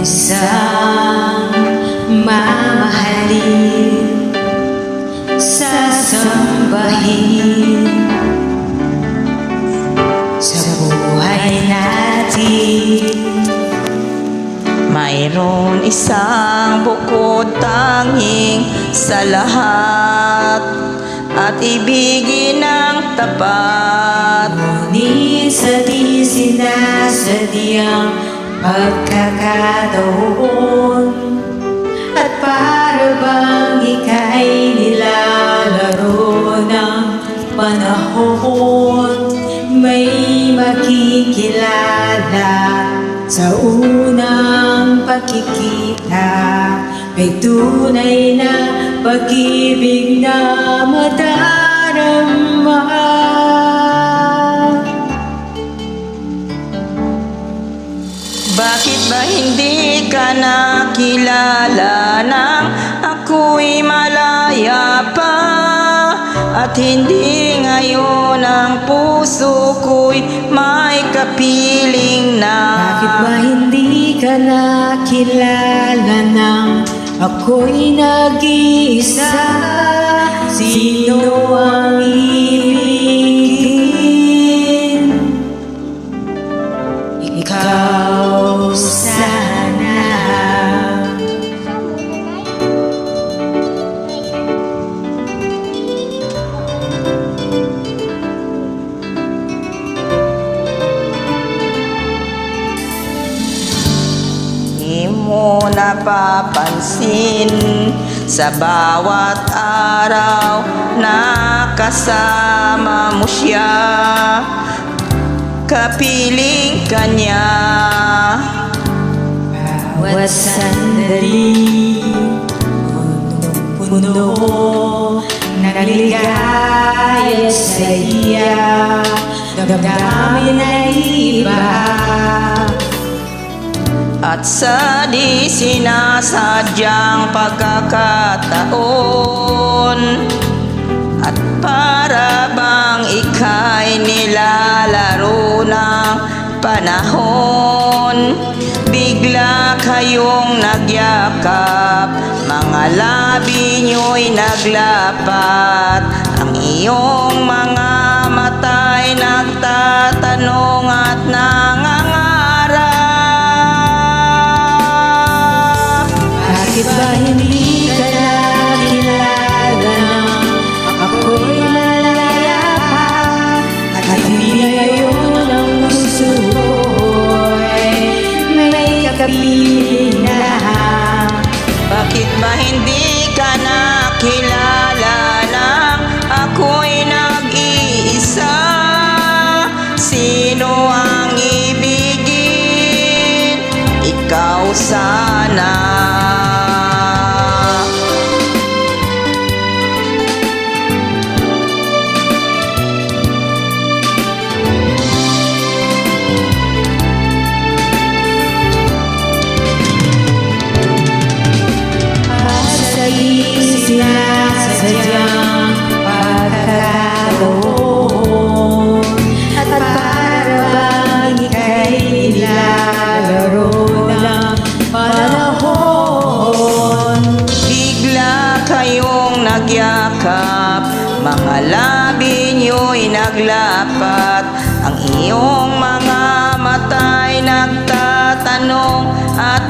isang mamahalin, sasambahin sa buhay natin. Mayroon isang bukod tanging sa lahat at ibigin ng tapat. Ngunit sa di sinasadyang pagkakataon, at para bang ika'y nilalaro ng panahon, may makikilala sa unang pagkikita. May tunay na pag-ibig na madarama. Bakit ba hindi ka nakilala nang ako'y malaya pa? At hindi ngayon ang puso ko'y may kapiling na. Bakit ba hindi ka nakilala nang ako'y nag-iisa? Sino ang ibigin? Ikaw sana. Di mo napapansin sa bawat araw na kasama mo siya, kapiling kanya. Bawat sandali, puno ng ligaya sa iya, damdamin na iba. At sa di sinasadyang pagkakataon, at para bang ika'y nilalaro ng panahon, bigla kayong nagyakap, mga labi nyo'y naglapat, ang iyong mga mata'y nagtatanong at nangangarap. Bakit ba hindi ka nakilala nang ako'y malaya pa? At hindi ngayon ang puso ko'y may kapiling na. Bakit ba hindi ka nakilala nang ako'y nag-iisa? Sino ang ibigin? Ikaw sana. Sinasadyang pagkakataon, at para bang ika'y nilalaro ng panahon, Bigla kayong nagyakap, mga labi nyo'y naglapat, ang iyong mga mata'y nagtatanong at